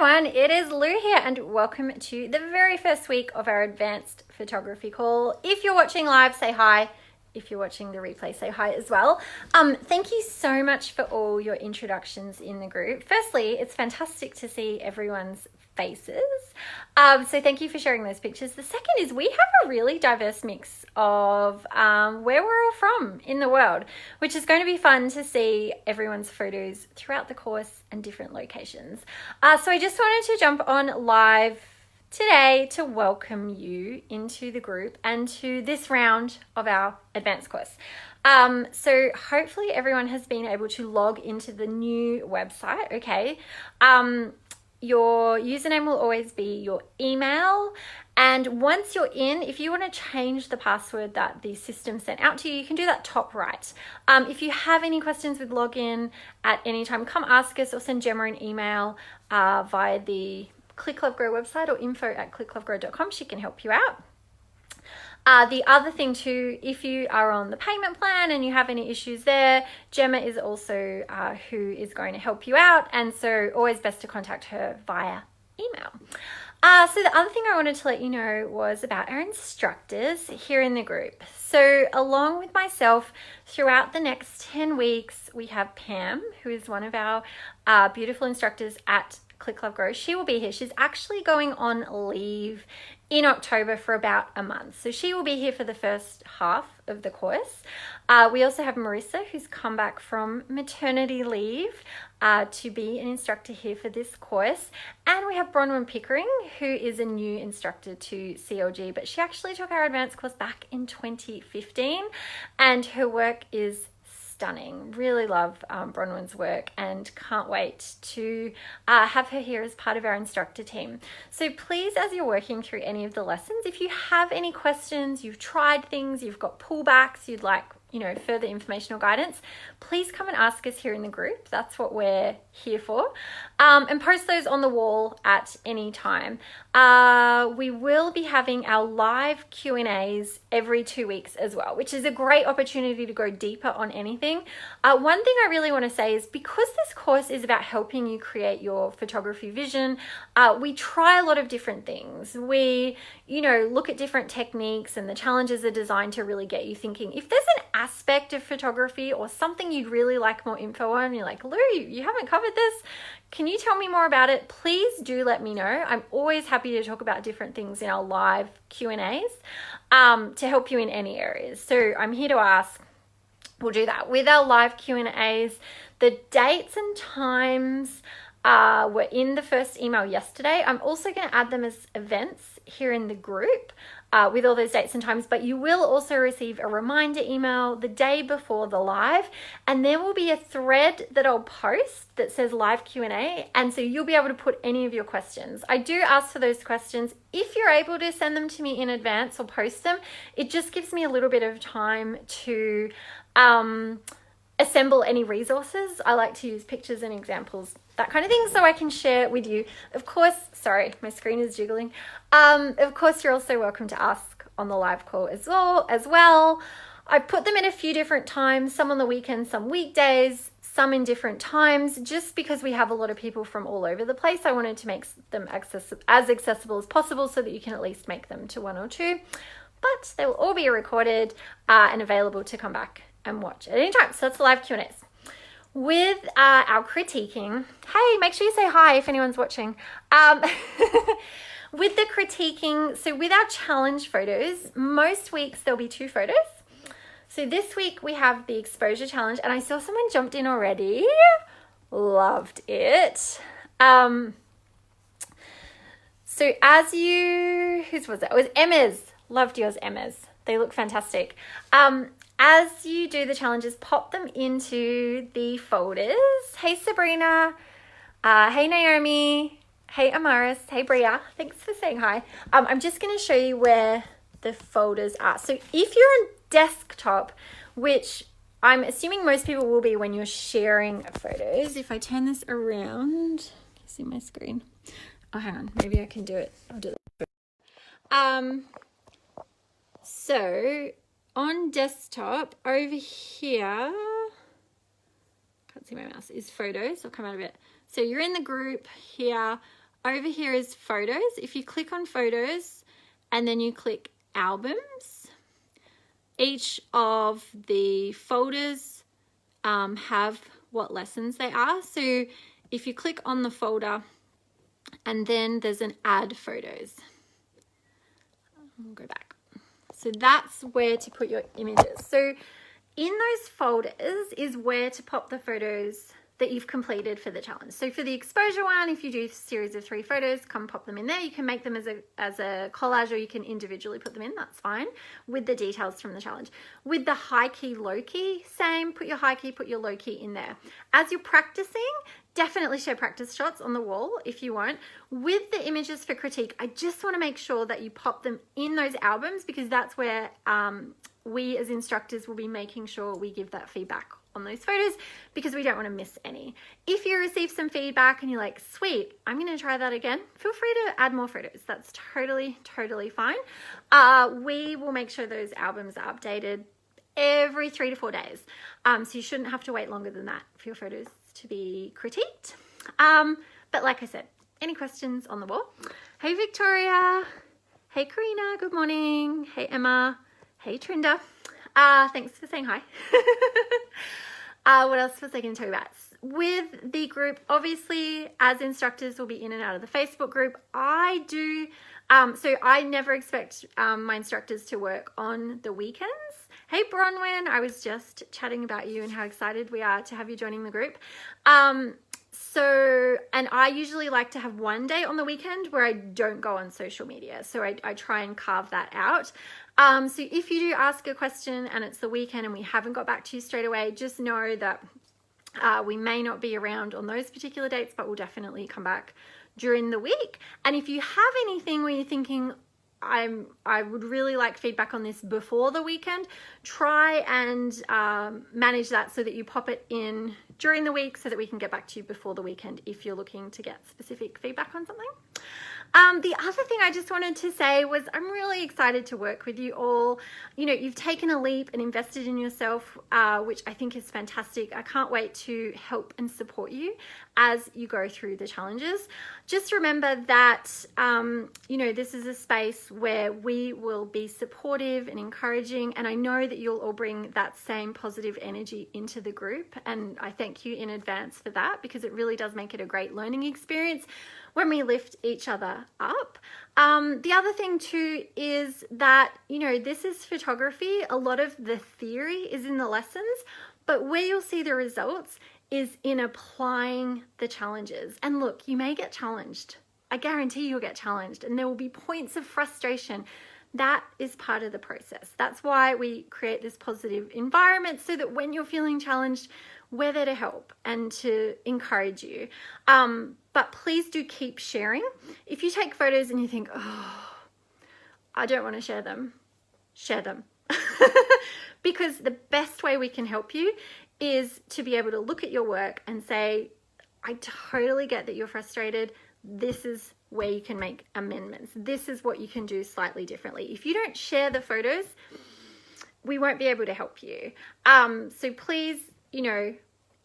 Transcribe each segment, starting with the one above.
everyone, it is Lou here and welcome to the very first week of our advanced photography call. If you're watching live, say hi. If you're watching the replay, say hi as well. Thank you so much for all your introductions in the group. Firstly, it's fantastic to see everyone's faces. So thank you for sharing those pictures. The second is we have a really diverse mix of where we're all from in the world, which is going to be fun to see everyone's photos throughout the course and different locations. So I just wanted to jump on live today to welcome you into the group and to this round of our advanced course. So hopefully everyone has been able to log into the new website, okay? Your username will always be your email, and once you're in, if you want to change the password that the system sent out to you, you can do that top right. If you have any questions with login at any time, come ask us or send Gemma an email via the Click Love Grow website or info@clicklovegrow.com. She can help you out. The other thing too, if you are on the payment plan and you have any issues there, Gemma is also who is going to help you out, and so always best to contact her via email. So the other thing I wanted to let you know was about our instructors here in the group. So along with myself, throughout the next 10 weeks, we have Pam, who is one of our beautiful instructors at Click Love Grow. She will be here. She's actually going on leave in October for about a month. So she will be here for the first half of the course. We also have Marissa, who's come back from maternity leave to be an instructor here for this course. And we have Bronwyn Pickering, who is a new instructor to CLG, but she actually took our advanced course back in 2015 and her work is stunning. Really love Bronwyn's work and can't wait to have her here as part of our instructor team. So please, as you're working through any of the lessons, if you have any questions, you've tried things, you've got pullbacks, you'd like further information or guidance, please come and ask us here in the group. That's what we're here for. And post those on the wall at any time. We will be having our live Q&As every 2 weeks as well, which is a great opportunity to go deeper on anything. One thing I really want to say is because this course is about helping you create your photography vision, we try a lot of different things. We, look at different techniques, and the challenges are designed to really get you thinking. If there's an aspect of photography or something you'd really like more info on, you're like, Lou, you haven't covered this, can you tell me more about it? Please do let me know. I'm always happy to talk about different things in our live Q&As to help you in any areas. So I'm here to ask. We'll do that with our live Q&As. The dates and times were in the first email yesterday. I'm also going to add them as events here in the group with all those dates and times, but you will also receive a reminder email the day before the live, and there will be a thread that I'll post that says live Q&A, and so you'll be able to put any of your questions. I do ask for those questions. If you're able to send them to me in advance or post them, it just gives me a little bit of time to assemble any resources. I like to use pictures and examples, that kind of thing, so I can share with you. Of course, sorry, my screen is jiggling. Of course, you're also welcome to ask on the live call as well. I put them at a few different times, some on the weekends, some weekdays, some in different times, just because we have a lot of people from all over the place. I wanted to make them as accessible as possible so that you can at least make them to one or two, but they will all be recorded and available to come back and watch at any time. So that's the live Q&As. With our critiquing, hey, make sure you say hi if anyone's watching. With the critiquing, so with our challenge photos, most weeks there'll be 2 photos. So this week we have the exposure challenge, and I saw someone jumped in already. Loved it. So whose was it? It was Emma's. Loved yours, Emma's. They look fantastic. As you do the challenges, pop them into the folders. Hey, Sabrina. Hey, Naomi. Hey, Amaris. Hey, Bria. Thanks for saying hi. I'm just going to show you where the folders are. So if you're on desktop, which I'm assuming most people will be when you're sharing photos. If I turn this around, can you see my screen? Oh, hang on. Maybe I can do it. I'll do it. So on desktop over here, can't see my mouse, is photos. I'll come out of it. So you're in the group here. over here is photos. If you click on photos and then you click albums, each of the folders have what lessons they are. So if you click on the folder and then there's an add photos, we'll go back. So that's where to put your images. So in those folders is where to pop the photos that you've completed for the challenge. So for the exposure one, if you do a series of 3 photos, come pop them in there. You can make them as a collage, or you can individually put them in, that's fine, with the details from the challenge. With the high key, low key, same, put your high key, put your low key in there. As you're practicing, definitely share practice shots on the wall if you want. With the images for critique, I just want to make sure that you pop them in those albums, because that's where we as instructors will be making sure we give that feedback on those photos, because we don't want to miss any. If you receive some feedback and you're like, sweet, I'm going to try that again, feel free to add more photos. That's totally fine. We will make sure those albums are updated every 3 to 4 days. So you shouldn't have to wait longer than that for your photos to be critiqued. But like I said, any questions on the wall? Hey, Victoria. Hey, Karina. Good morning. Hey, Emma. Hey, Trinda. Thanks for saying hi. What else was I going to tell you about? With the group, obviously, as instructors, we'll be in and out of the Facebook group. I do, so I never expect my instructors to work on the weekends. Hey, Bronwyn, I was just chatting about you and how excited we are to have you joining the group. And I usually like to have one day on the weekend where I don't go on social media. So I try and carve that out. So if you do ask a question and it's the weekend and we haven't got back to you straight away, just know that we may not be around on those particular dates, but we'll definitely come back during the week. And if you have anything where you're thinking, I would really like feedback on this before the weekend, try and manage that so that you pop it in during the week so that we can get back to you before the weekend if you're looking to get specific feedback on something. The other thing I just wanted to say was I'm really excited to work with you all. You know, you've taken a leap and invested in yourself, which I think is fantastic. I can't wait to help and support you as you go through the challenges. Just remember that, you know, this is a space where we will be supportive and encouraging, and I know that you'll all bring that same positive energy into the group, and I thank you in advance for that, because it really does make it a great learning experience when we lift each other up. The other thing too is that, you know, this is photography. A lot of the theory is in the lessons, but where you'll see the results is in applying the challenges. And look, you may get challenged. I guarantee you'll get challenged, and there will be points of frustration. That is part of the process. That's why we create this positive environment, so that when you're feeling challenged, we're there to help and to encourage you. But please do keep sharing. If you take photos and you think, oh, I don't want to share them, share them. Because the best way we can help you is to be able to look at your work and say, I totally get that you're frustrated. This is where you can make amendments. This is what you can do slightly differently. If you don't share the photos, we won't be able to help you. So please, you know,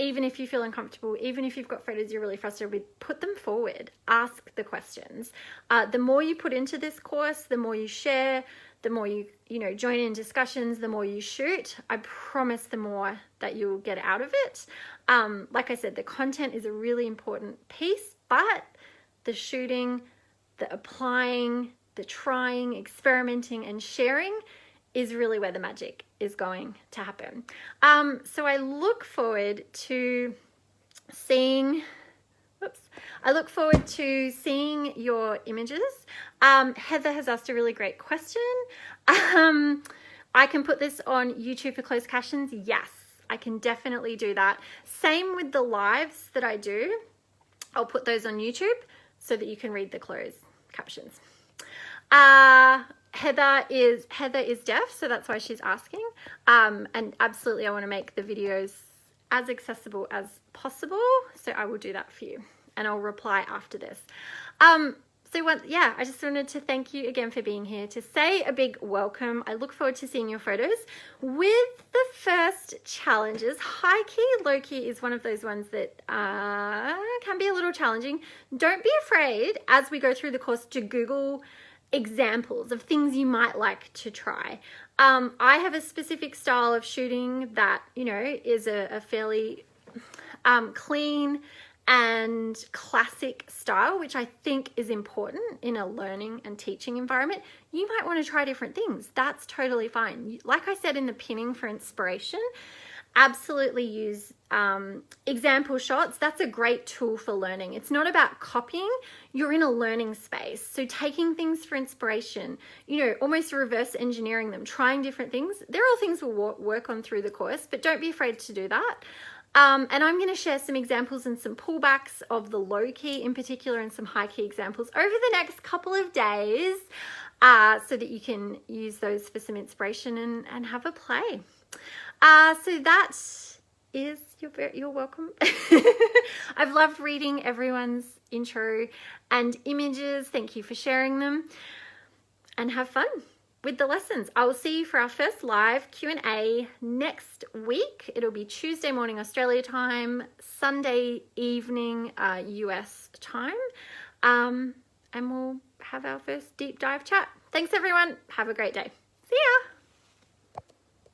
even if you feel uncomfortable, even if you've got photos you're really frustrated with, put them forward, ask the questions. The more you put into this course, the more you share, the more you know, join in discussions, the more you shoot, I promise the more that you'll get out of it. Like I said, the content is a really important piece, but the shooting, the applying, the trying, experimenting, and sharing is really where the magic is going to happen. So I look forward to seeing, your images. Heather has asked a really great question. I can put this on YouTube for closed captions. Yes, I can definitely do that. Same with the lives that I do. I'll put those on YouTube so that you can read the closed captions. Heather is deaf, so that's why she's asking. And absolutely, I want to make the videos as accessible as possible, so I will do that for you, and I'll reply after this. So I just wanted to thank you again for being here, to say a big welcome. I look forward to seeing your photos with the first challenges. High key, low key is one of those ones that can be a little challenging. Don't be afraid as we go through the course to Google examples of things you might like to try. I have a specific style of shooting that, is a fairly clean and classic style, which I think is important in a learning and teaching environment. You might want to try different things. That's totally fine. Like I said in the pinning for inspiration, absolutely use example shots. That's a great tool for learning. It's not about copying. You're in a learning space. So taking things for inspiration, almost reverse engineering them, trying different things. They're all things we'll work on through the course, but don't be afraid to do that. And I'm going to share some examples and some pullbacks of the low key in particular and some high key examples over the next couple of days so that you can use those for some inspiration and have a play. So that is, you're welcome. I've loved reading everyone's intro and images. Thank you for sharing them, and have fun with the lessons. I will see you for our first live Q&A next week. It'll be Tuesday morning Australia time, Sunday evening US time, and we'll have our first deep dive chat. Thanks everyone. Have a great day. See ya.